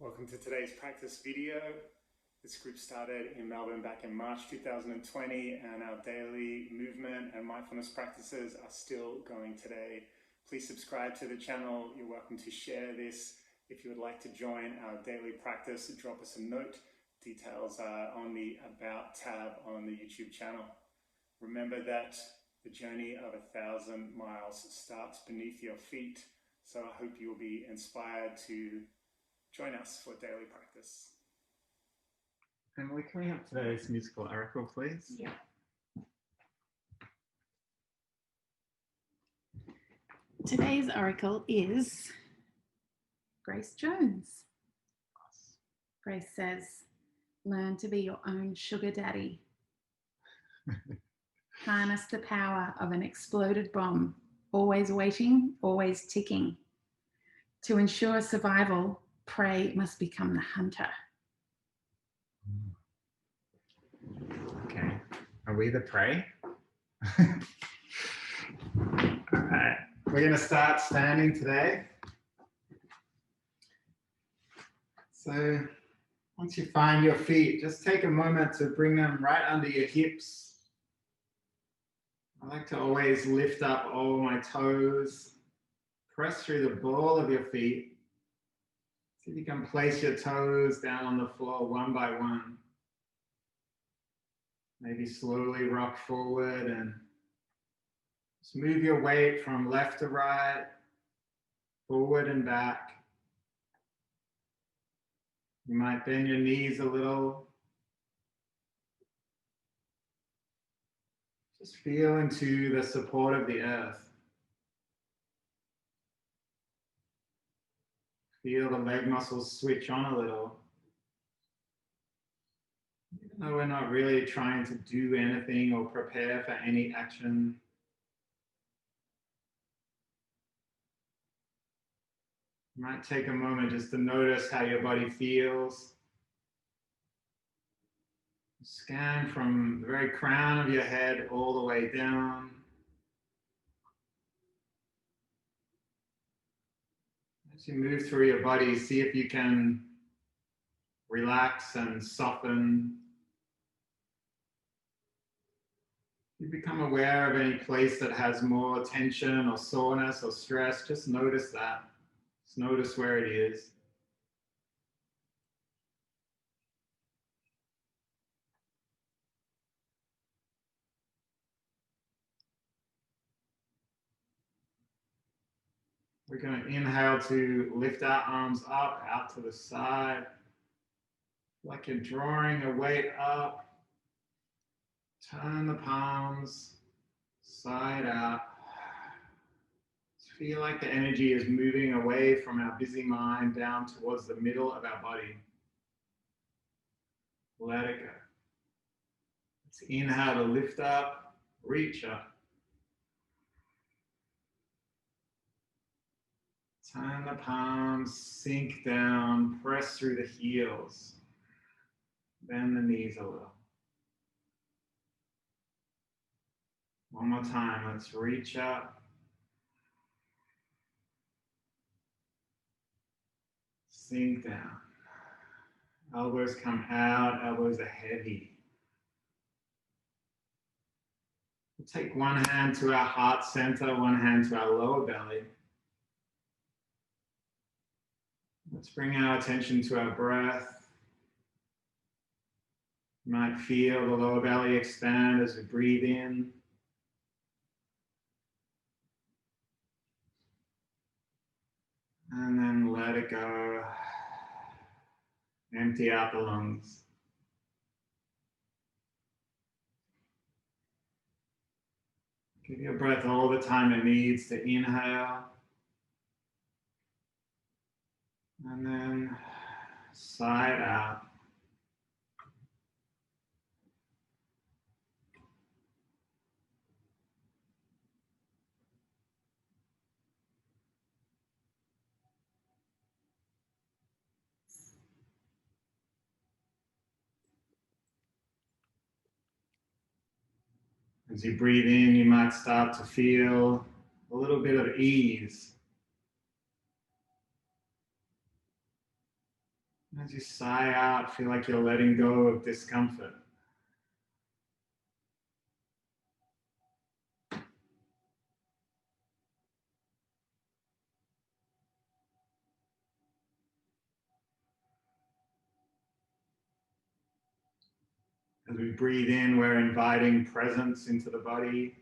Welcome to today's practice video. This group started in Melbourne back in March 2020, and our daily movement and mindfulness practices are still going today. Please subscribe to the channel. You're welcome to share this. If you would like to join our daily practice, drop us a note. Details are on the About tab on the YouTube channel. Remember that the journey of 1,000 miles starts beneath your feet, so I hope you will be inspired to join us for daily practice. Emily, can we have today's musical oracle, please? Yeah. Today's oracle is Grace Jones. Grace says, learn to be your own sugar daddy. Harness the power of an exploded bomb, always waiting, always ticking. To ensure survival, prey must become the hunter. Okay, are we the prey? All right, we're going to start standing today. So once you find your feet, just take a moment to bring them right under your hips. I like to always lift up all my toes, press through the ball of your feet. See if you can place your toes down on the floor one by one. Maybe slowly rock forward and just move your weight from left to right, forward and back. You might bend your knees a little. Just feel into the support of the earth. Feel the leg muscles switch on a little. Even though we're not really trying to do anything or prepare for any action. You might take a moment just to notice how your body feels. Scan from the very crown of your head all the way down. As you move through your body, see if you can relax and soften. You become aware of any place that has more tension or soreness or stress, just notice that. Just notice where it is. We're going to inhale to lift our arms up, out to the side. Like you're drawing a weight up. Turn the palms side out. Feel like the energy is moving away from our busy mind down towards the middle of our body. Let it go. Let's inhale to lift up, reach up. Turn the palms, sink down, press through the heels. Bend the knees a little. One more time, let's reach up. Sink down. Elbows come out, elbows are heavy. We'll take one hand to our heart center, one hand to our lower belly. Let's bring our attention to our breath. You might feel the lower belly expand as we breathe in. And then let it go. Empty out the lungs. Give your breath all the time it needs to inhale. And then side out. As you breathe in, you might start to feel a little bit of ease. As you sigh out, feel like you're letting go of discomfort. As we breathe in, we're inviting presence into the body.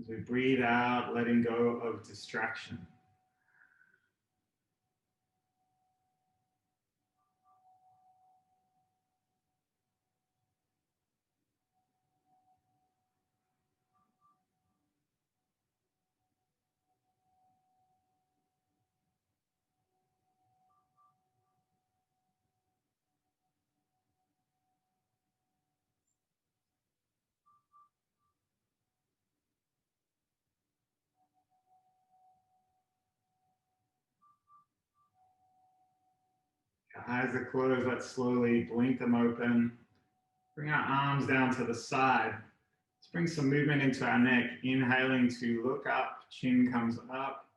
As we breathe out, letting go of distraction. Your eyes are closed, let's slowly blink them open. Bring our arms down to the side. Let's bring some movement into our neck. Inhaling to look up, chin comes up.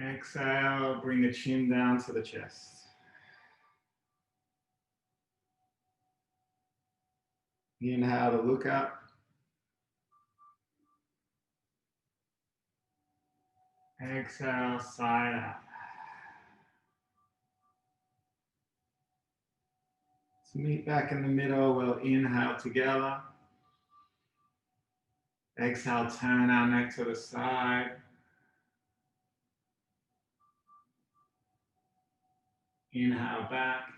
Exhale, bring the chin down to the chest. Inhale to look up. Exhale, side out. Let's meet back in the middle. We'll inhale together. Exhale, turn our neck to the side. Inhale back.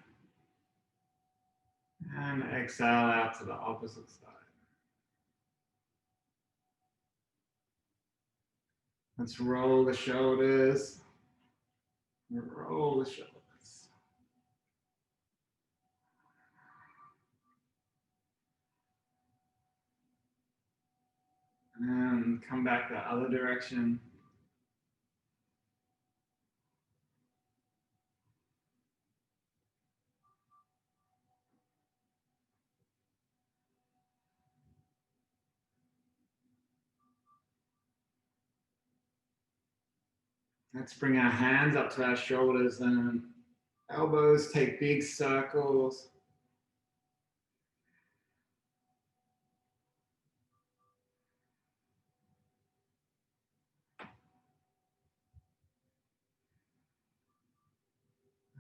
And exhale out to the opposite side. Let's roll the shoulders. Roll the shoulders. And come back the other direction. Let's bring our hands up to our shoulders and elbows take big circles.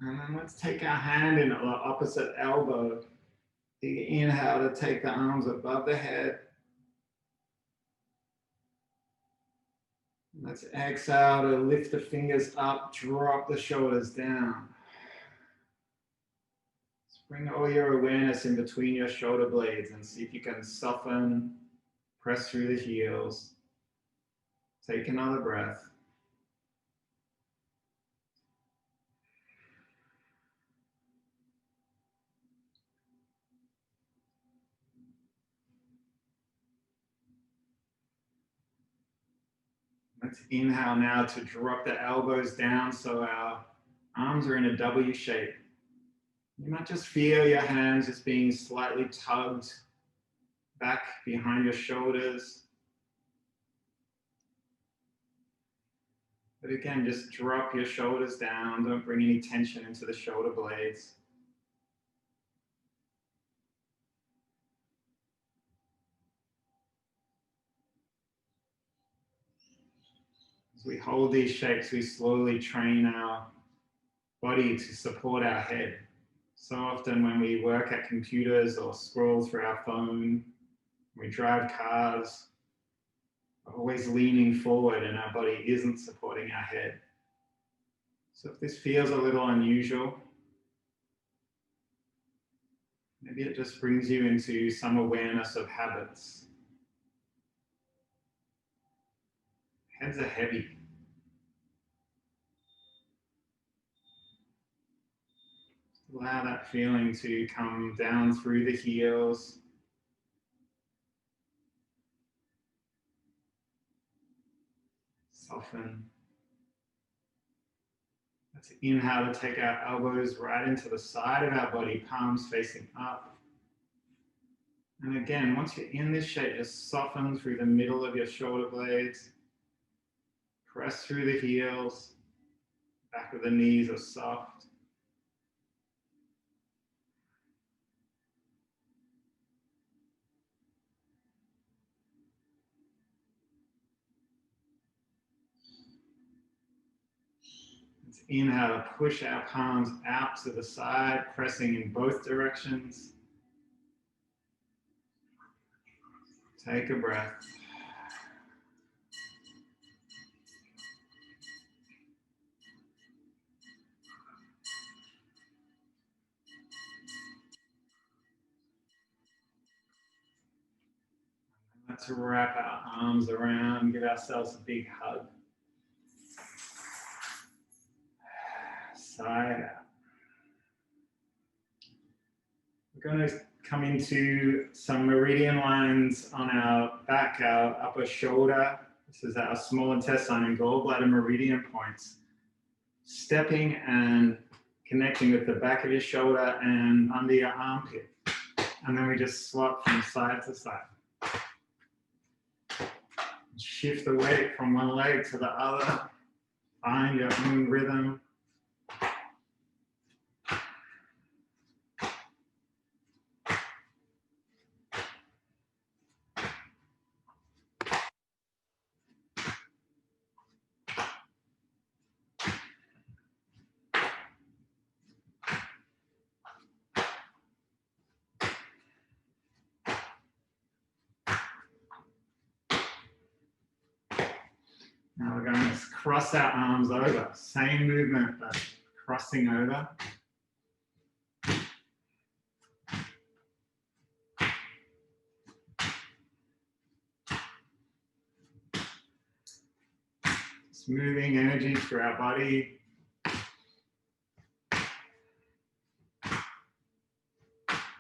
And then let's take our hand in the opposite elbow. Big inhale to take the arms above the head. Let's exhale to lift the fingers up, drop the shoulders down. Let's bring all your awareness in between your shoulder blades and see if you can soften, press through the heels. Take another breath. Let's inhale now to drop the elbows down so our arms are in a W shape. You might just feel your hands just being slightly tugged back behind your shoulders. But again, just drop your shoulders down. Don't bring any tension into the shoulder blades. As we hold these shapes, we slowly train our body to support our head. So often when we work at computers or scroll through our phone, we drive cars, we're always leaning forward and our body isn't supporting our head. So if this feels a little unusual, maybe it just brings you into some awareness of habits. Heads are heavy. Allow that feeling to come down through the heels. Soften. Let's inhale to take our elbows right into the side of our body, palms facing up. And again, once you're in this shape, just soften through the middle of your shoulder blades. Press through the heels. Back of the knees are soft. Let's inhale to push our palms out to the side, pressing in both directions. Take a breath. Let's wrap our arms around, give ourselves a big hug. Side out. We're going to come into some meridian lines on our back, our upper shoulder. This is our small intestine and gallbladder meridian points. Stepping and connecting with the back of your shoulder and under your armpit. And then we just swap from side to side. Shift the weight from one leg to the other. Find your own rhythm. Now we're going to cross our arms over. Same movement, but crossing over. Just moving energy through our body.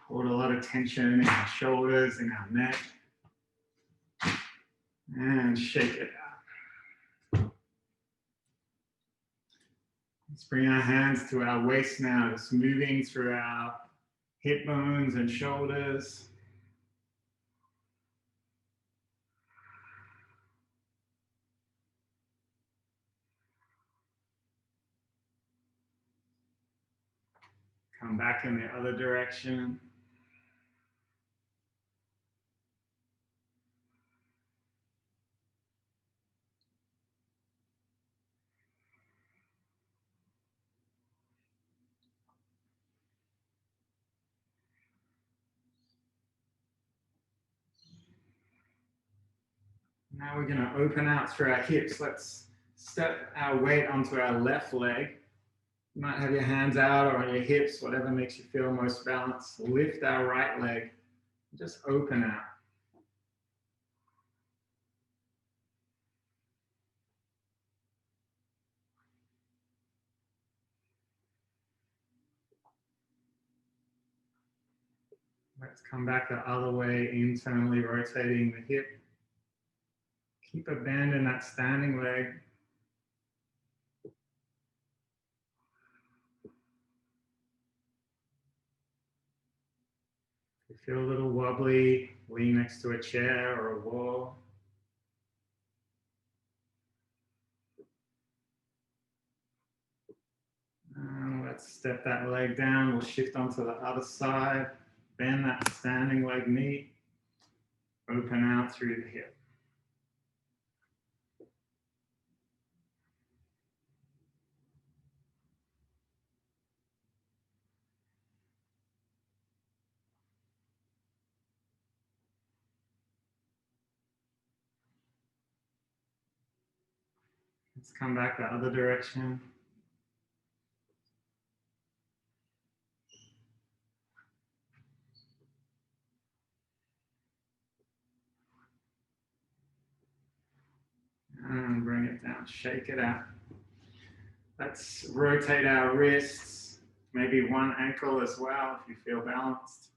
Hold a lot of tension in our shoulders, in our neck. And shake it out. Let's bring our hands to our waist now, just moving through our hip bones and shoulders. Come back in the other direction. Now we're going to open out through our hips. Let's step our weight onto our left leg. You might have your hands out or on your hips, whatever makes you feel most balanced. Lift our right leg. Just open out. Let's come back the other way, internally rotating the hip. Keep a bend in that standing leg. If you feel a little wobbly, lean next to a chair or a wall. And let's step that leg down. We'll shift onto the other side. Bend that standing leg knee. Open out through the hip. Let's come back the other direction. And bring it down, shake it out. Let's rotate our wrists, maybe one ankle as well if you feel balanced.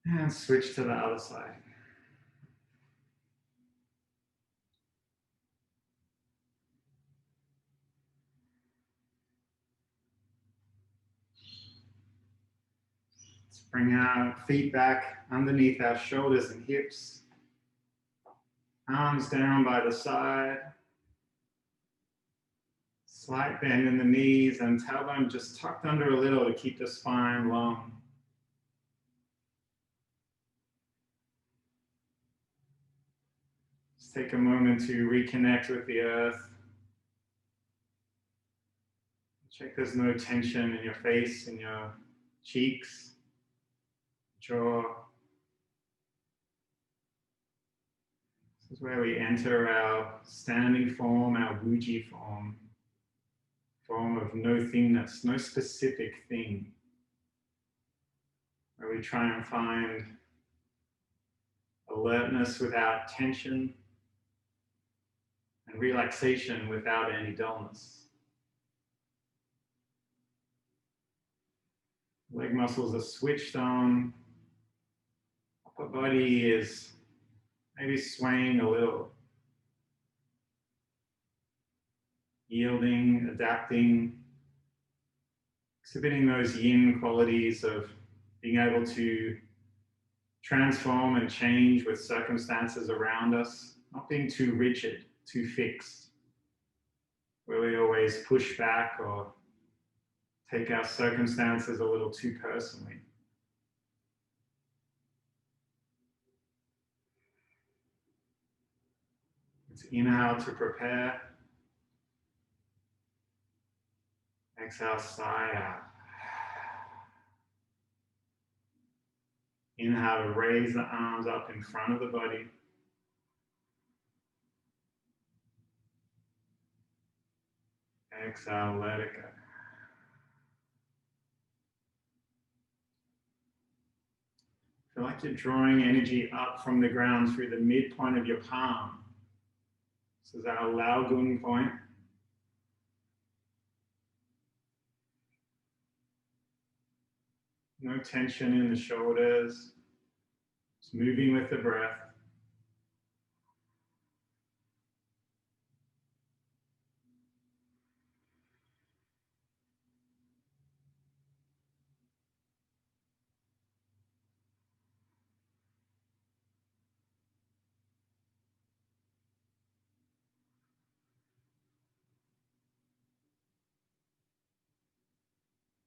And switch to the other side. Bring our feet back underneath our shoulders and hips. Arms down by the side. Slight bend in the knees and tailbone just tucked under a little to keep the spine long. Just take a moment to reconnect with the earth. Check there's no tension in your face, in your cheeks, jaw. This is where we enter our standing form, our Wuji form. Form of no thingness, no specific thing. Where we try and find alertness without tension and relaxation without any dullness. Leg muscles are switched on. Upper body is maybe swaying a little. Yielding, adapting, exhibiting those yin qualities of being able to transform and change with circumstances around us, not being too rigid, too fixed, where we always push back or take our circumstances a little too personally. Let's inhale to prepare. Exhale, sigh out. Inhale to raise the arms up in front of the body. Exhale, let it go. Feel like you're drawing energy up from the ground through the midpoint of your palm. This is our Lao Gung point. No tension in the shoulders. Just moving with the breath.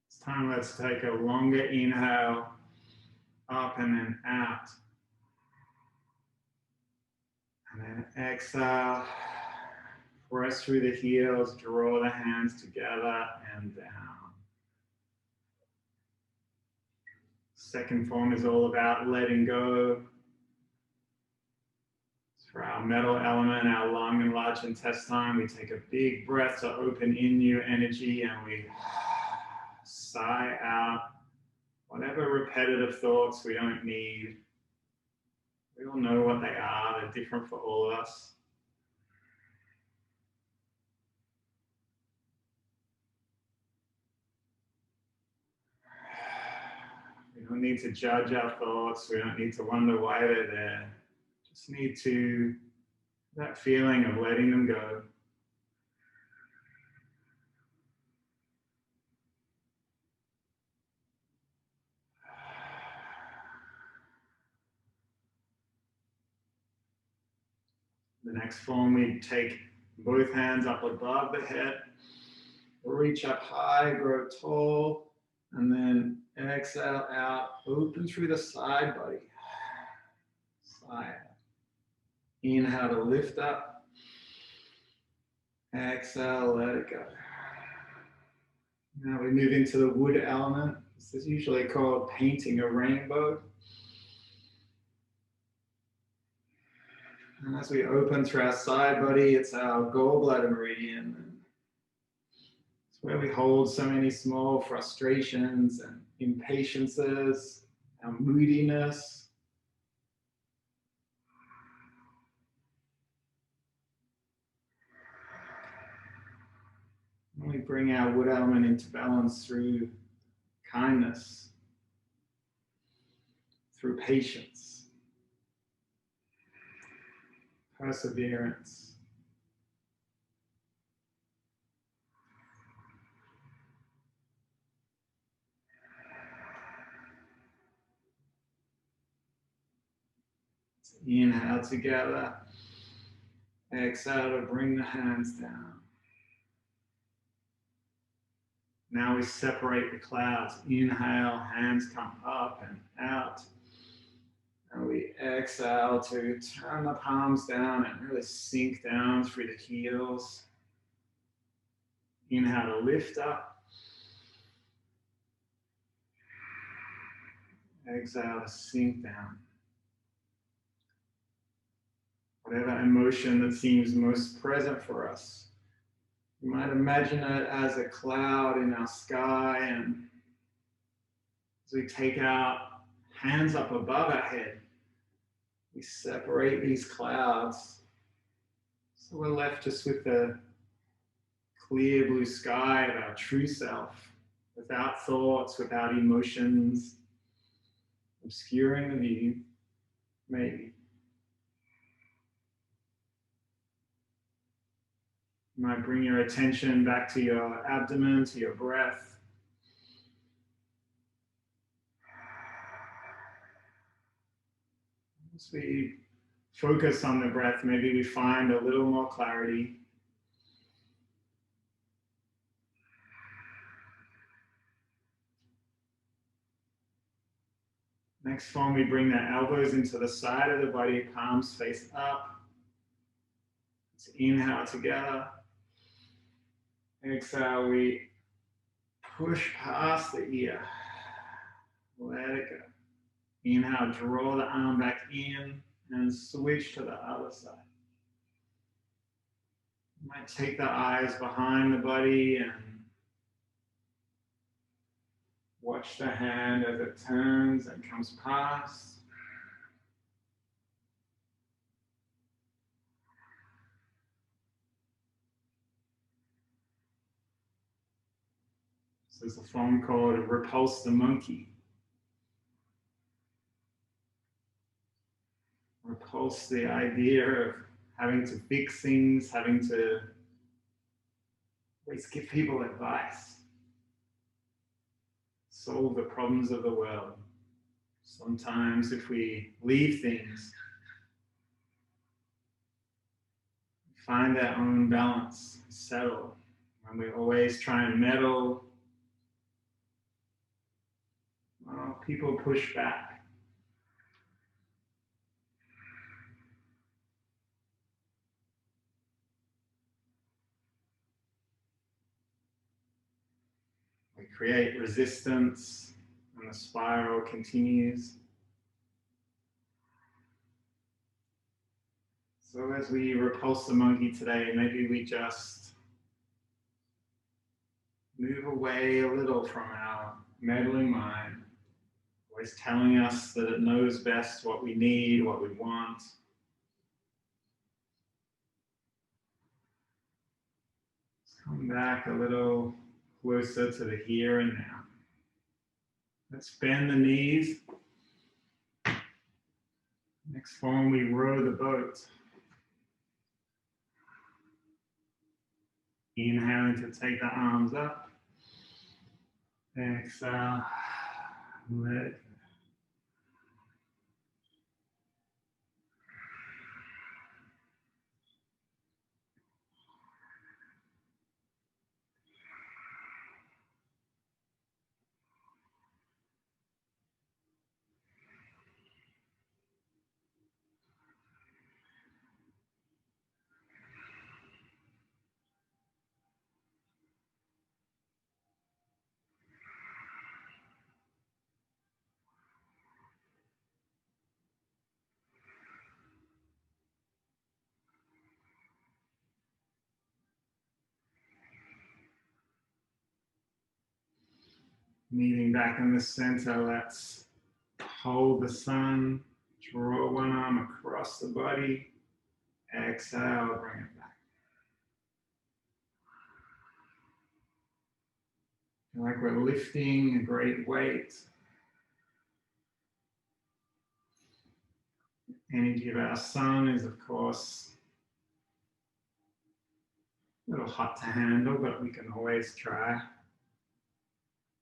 This time, let's take a longer inhale, up and then out. And then exhale, press through the heels, draw the hands together and down. Second form is all about letting go. For our metal element, our lung and large intestine, we take a big breath to open in new energy and we sigh out whatever repetitive thoughts we don't need. We all know what they are, they're different for all of us. We don't need to judge our thoughts, we don't need to wonder why they're there. Just need to, that feeling of letting them go. The next form, we take both hands up above the head, reach up high, grow tall, and then exhale out, open through the side body. Sigh. Inhale to lift up. Exhale, let it go. Now we move into the wood element. This is usually called painting a rainbow. And as we open through our side body, it's our gallbladder meridian. It's where we hold so many small frustrations and impatiences, our moodiness. And we bring our wood element into balance through kindness, through patience, perseverance. Inhale together. Exhale to bring the hands down. Now we separate the clouds. Inhale, hands come up and out. And we exhale to turn the palms down and really sink down through the heels. Inhale to lift up. Exhale to sink down. Whatever emotion that seems most present for us, you might imagine it as a cloud in our sky, and as we take our hands up above our head, we separate these clouds. So we're left just with the clear blue sky of our true self, without thoughts, without emotions, obscuring the view, maybe. You might bring your attention back to your abdomen, to your breath. As we focus on the breath, maybe we find a little more clarity. Next form, we bring the elbows into the side of the body, palms face up. Let's inhale together. Exhale, we push past the ear. Let it go. Inhale, draw the arm back in and switch to the other side. You might take the eyes behind the body and watch the hand as it turns and comes past. So there's a form called repulse the monkey. Repulse the idea of having to fix things, having to always give people advice, solve the problems of the world. Sometimes if we leave things, find our own balance, settle. When we always try and meddle, well, people push back. We create resistance, and the spiral continues. So as we repulse the monkey today, maybe we just move away a little from our meddling mind, always telling us that it knows best what we need, what we want. Let's come back a little closer to the here and now. Let's bend the knees. Next form, we row the boat. Inhaling to take the arms up. Exhale, let it go. Meeting back in the center, let's hold the sun, draw one arm across the body, exhale, bring it back. Feel like we're lifting a great weight. Energy of our sun is, of course, a little hot to handle, but we can always try.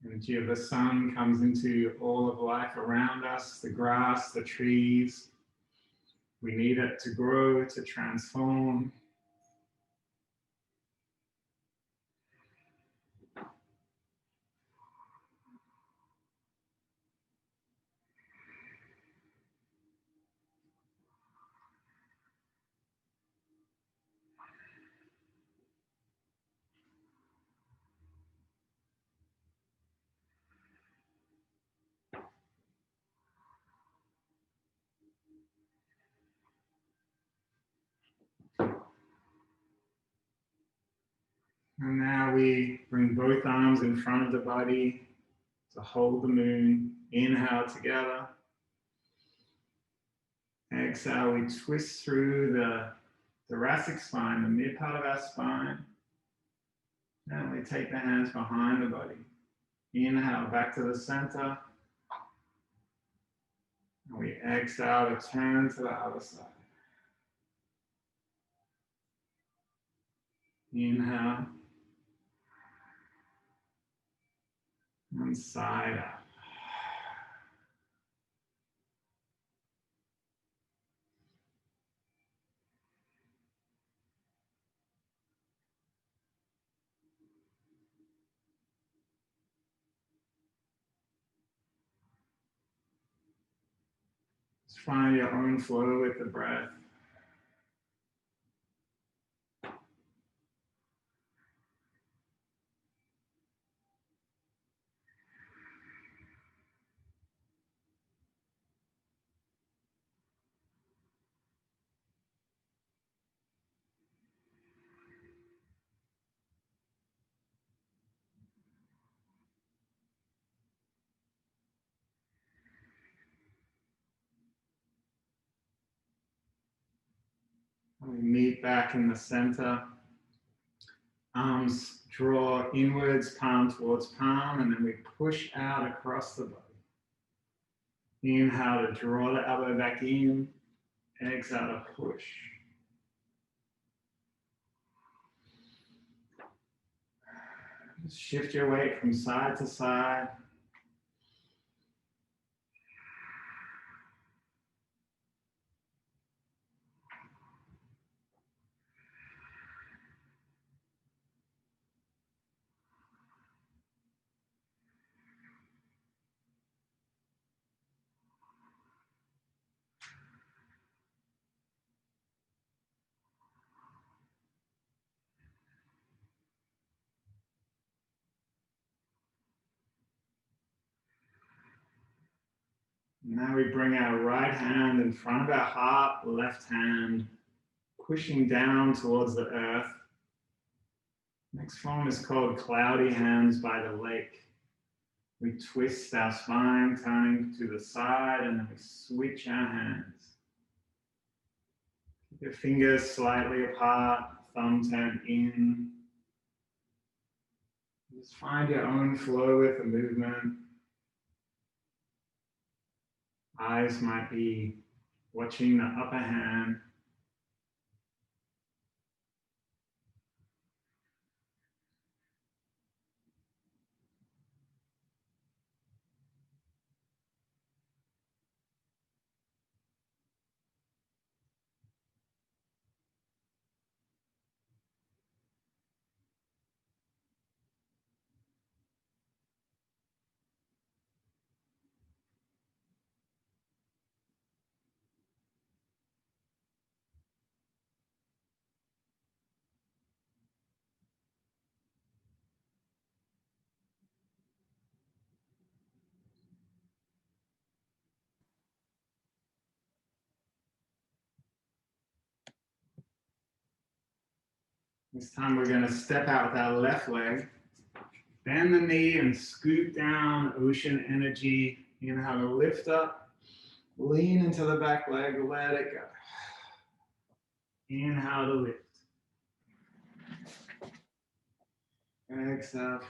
Energy of the sun comes into all of life around us, the grass, the trees. We need it to grow, to transform. And now we bring both arms in front of the body to hold the moon. Inhale together. Exhale, we twist through the thoracic spine, the mid part of our spine. And we take the hands behind the body. Inhale back to the center. And we exhale to turn to the other side. Inhale. And side up. Just find your own flow with the breath. We meet back in the center. Arms draw inwards, palm towards palm, and then we push out across the body. Inhale to draw the elbow back in. Exhale to push. Just shift your weight from side to side. Now we bring our right hand in front of our heart, left hand pushing down towards the earth. Next form is called cloudy hands by the lake. We twist our spine, turning to the side, and then we switch our hands. Keep your fingers slightly apart, thumb turned in. Just find your own flow with the movement. Eyes might be watching the upper hand. This time we're going to step out with our left leg, bend the knee and scoop down, ocean energy. Inhale to lift up, lean into the back leg, let it go. Inhale to lift. Exhale.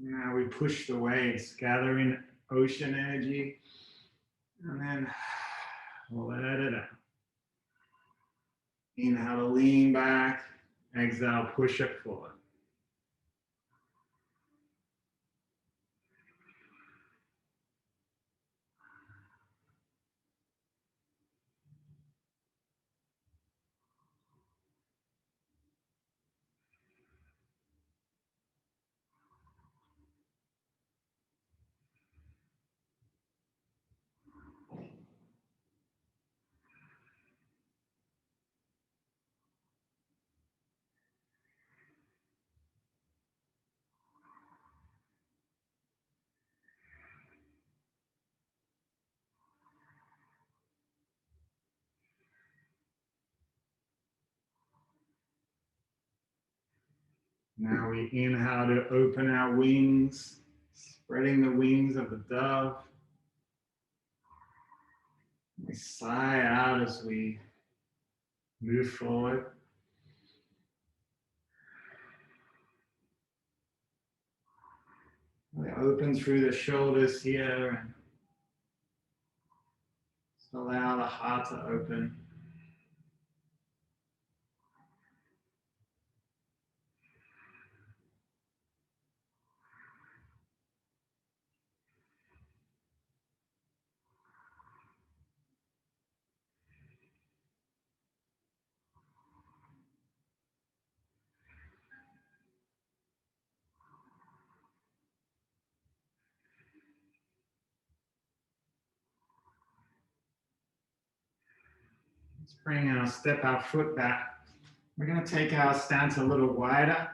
Now we push the waves, gather in ocean energy, and then let it out. Inhale to lean back, exhale, push it forward. Now we inhale to open our wings, spreading the wings of the dove. We sigh out as we move forward. We open through the shoulders here and just allow the heart to open. Let's step our foot back. We're going to take our stance a little wider,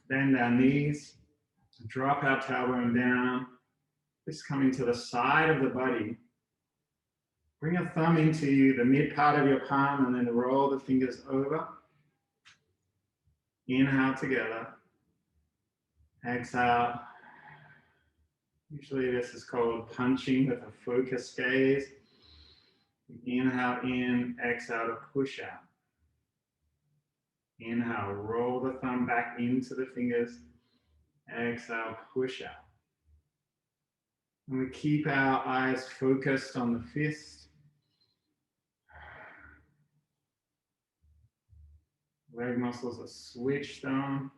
bend our knees, drop our tailbone down, just coming to the side of the body. Bring a thumb into the mid part of your palm and then roll the fingers over. Inhale together. Exhale. Usually this is called punching with a focus gaze. Inhale in, exhale to push out. Inhale, roll the thumb back into the fingers. Exhale, push out. And we keep our eyes focused on the fist. Leg muscles are switched on.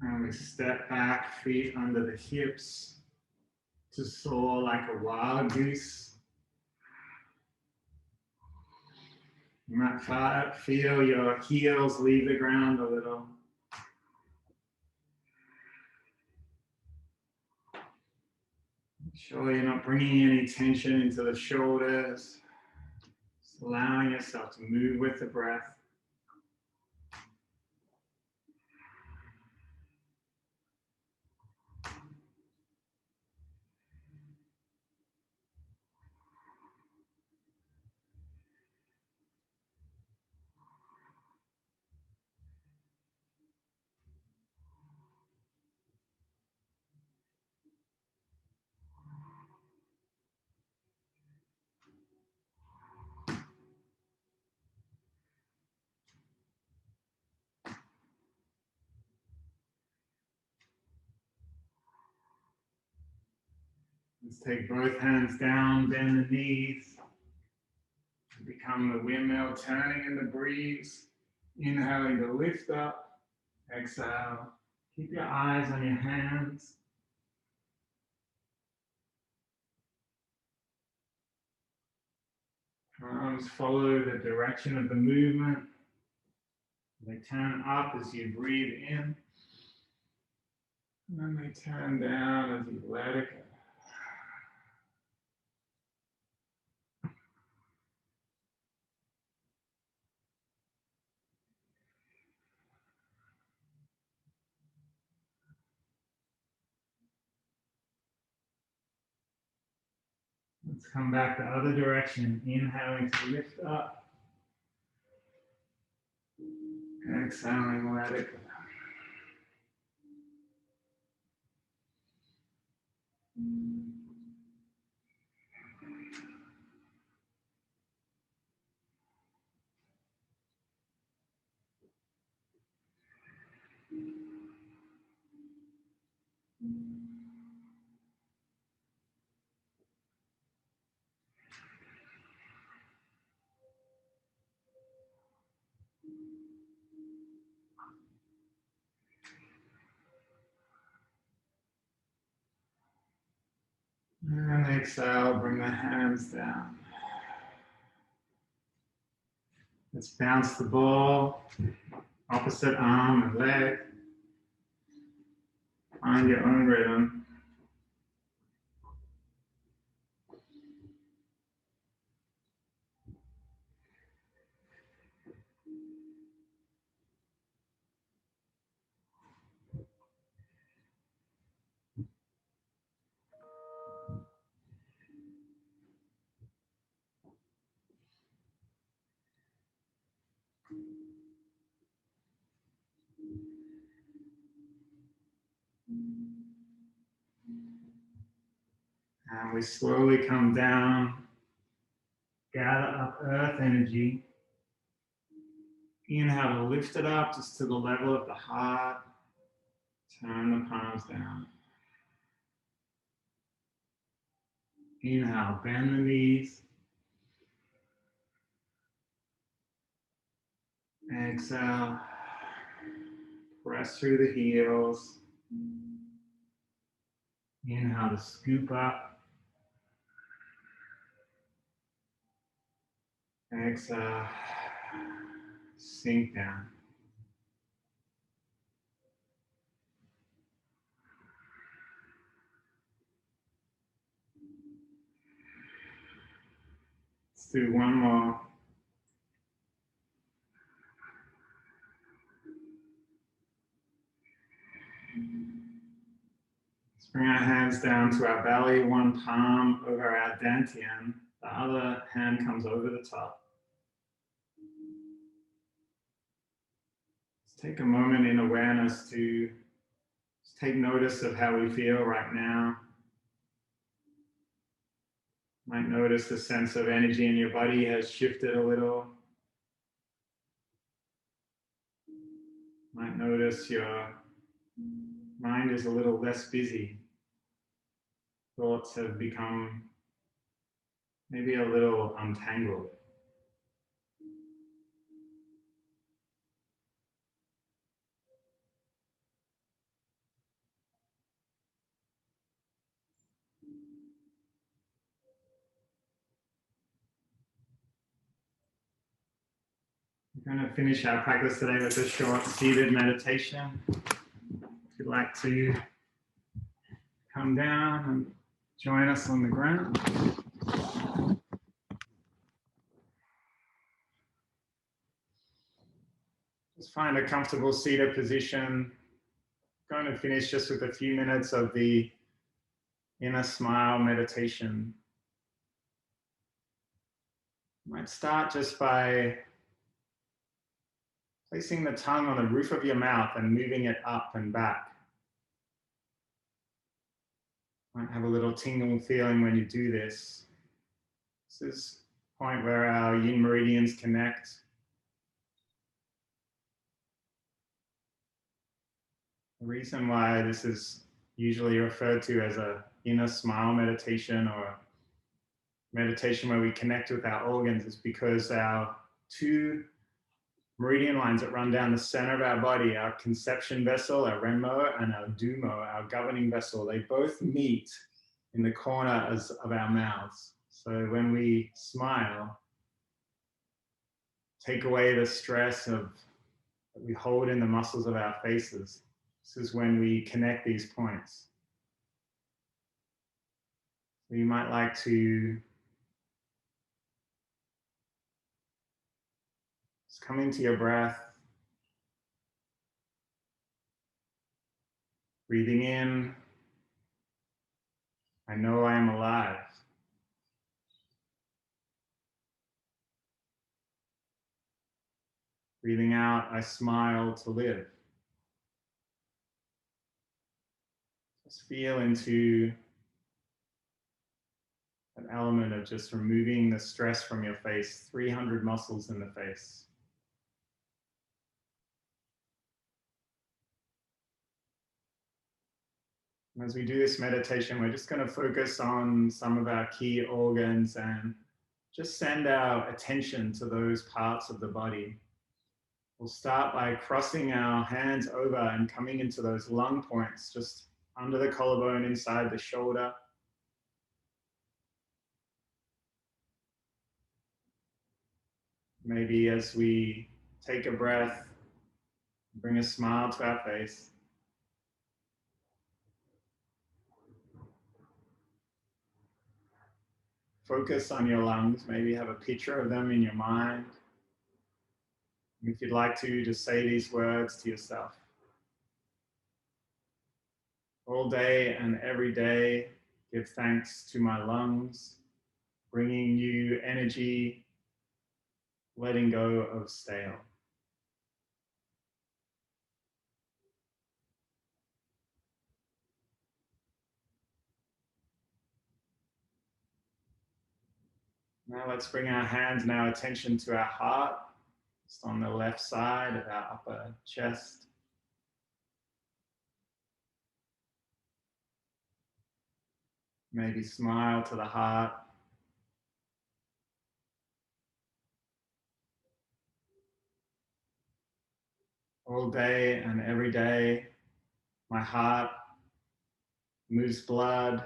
And we step back, feet under the hips, to soar like a wild goose. You might feel your heels leave the ground a little. Make sure you're not bringing any tension into the shoulders. Just allowing yourself to move with the breath. Let's take both hands down, bend the knees. Become the windmill turning in the breeze. Inhaling to lift up. Exhale. Keep your eyes on your hands. Arms follow the direction of the movement. They turn up as you breathe in. And then they turn down as you let it go. Let's come back the other direction. Inhaling to lift up. Exhaling, let it go. And exhale, bring the hands down. Let's bounce the ball, opposite arm and leg. Find your own rhythm. And we slowly come down, gather up earth energy. Inhale to lift it up just to the level of the heart. Turn the palms down. Inhale, bend the knees. Exhale, press through the heels. Inhale to scoop up. Exhale, sink down. Let's do one more. Let's bring our hands down to our belly, one palm over our dantian. The other hand comes over the top. Let's take a moment in awareness to just take notice of how we feel right now. Might notice the sense of energy in your body has shifted a little. Might notice your mind is a little less busy. Thoughts have become maybe a little untangled. We're going to finish our practice today with a short seated meditation. If you'd like to come down and join us on the ground. Just find a comfortable seated position. Going to finish just with a few minutes of the inner smile meditation. Might start just by placing the tongue on the roof of your mouth and moving it up and back. Might have a little tingle feeling when you do this. This is the point where our yin meridians connect. The reason why this is usually referred to as a inner smile meditation or meditation where we connect with our organs is because our two meridian lines that run down the center of our body, our conception vessel, our renmo, and our dumo, our governing vessel, they both meet in the corners of our mouths. So when we smile, take away the stress that we hold in the muscles of our faces. This is when we connect these points. So you might like to just come into your breath, breathing in, I know I am alive. Breathing out, I smile to live. Just feel into an element of just removing the stress from your face, 300 muscles in the face. And as we do this meditation, we're just going to focus on some of our key organs and just send our attention to those parts of the body. We'll start by crossing our hands over and coming into those lung points, just under the collarbone, inside the shoulder. Maybe as we take a breath, bring a smile to our face. Focus on your lungs, maybe have a picture of them in your mind. If you'd like to, just say these words to yourself. All day and every day, give thanks to my lungs, bringing new energy, letting go of stale. Now let's bring our hands and our attention to our heart, just on the left side of our upper chest. Maybe smile to the heart. All day and every day, my heart moves blood,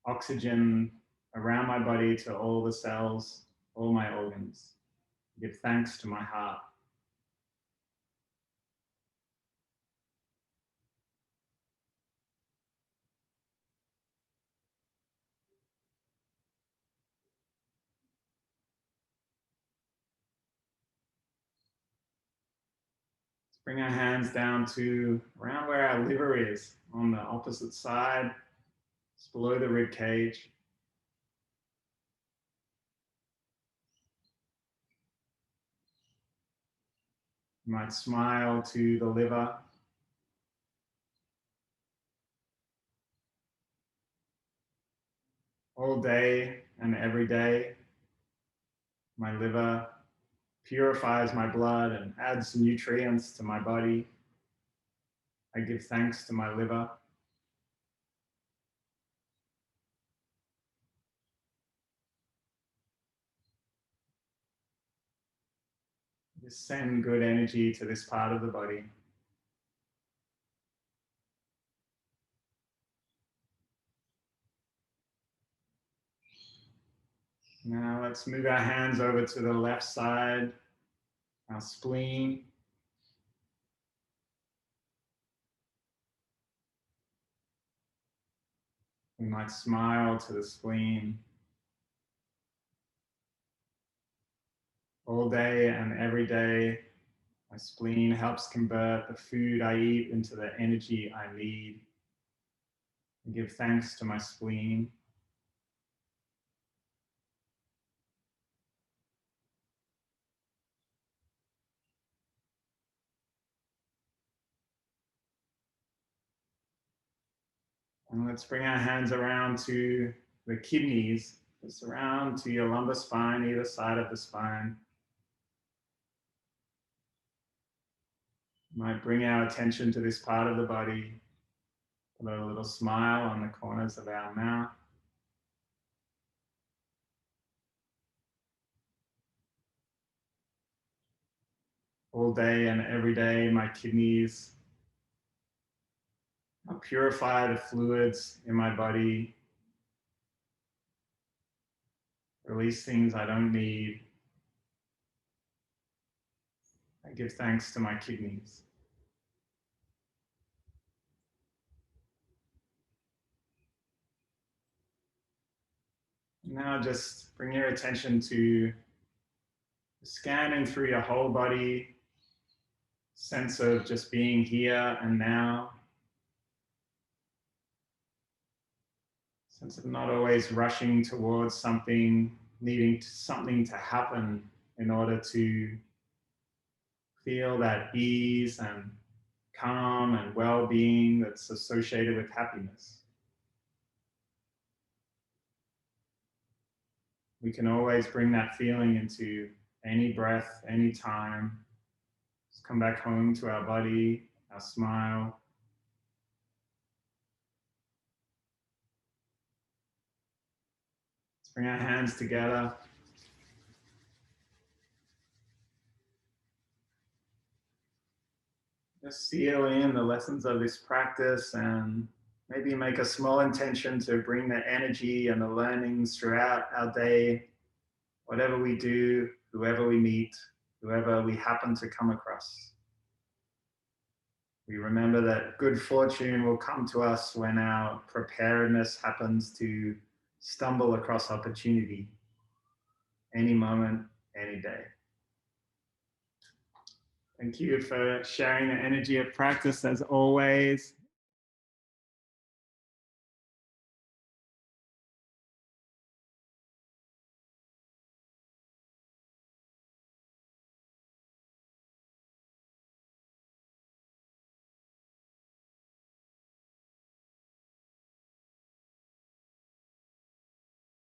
oxygen around my body to all the cells, all my organs. Give thanks to my heart. Bring our hands down to around where our liver is, on the opposite side, just below the rib cage. You might smile to the liver. All day and every day, my liver purifies my blood and adds nutrients to my body. I give thanks to my liver. Just send good energy to this part of the body. Now let's move our hands over to the left side, our spleen. We might smile to the spleen. All day and every day, my spleen helps convert the food I eat into the energy I need. I give thanks to my spleen. And let's bring our hands around to the kidneys, just around to your lumbar spine, either side of the spine. Might bring our attention to this part of the body, put a little smile on the corners of our mouth. All day and every day, my kidneys purify the fluids in my body, release things I don't need. give thanks to my kidneys. Now just bring your attention to scanning through your whole body, sense of just being here and now. Sense of not always rushing towards something, needing something to happen in order to feel that ease and calm and well-being that's associated with happiness. We can always bring that feeling into any breath, any time. Just come back home to our body, our smile. Let's bring our hands together. Just seal in the lessons of this practice and maybe make a small intention to bring the energy and the learnings throughout our day, whatever we do, whoever we meet, whoever we happen to come across. We remember that good fortune will come to us when our preparedness happens to stumble across opportunity, any moment, any day. Thank you for sharing the energy of practice as always.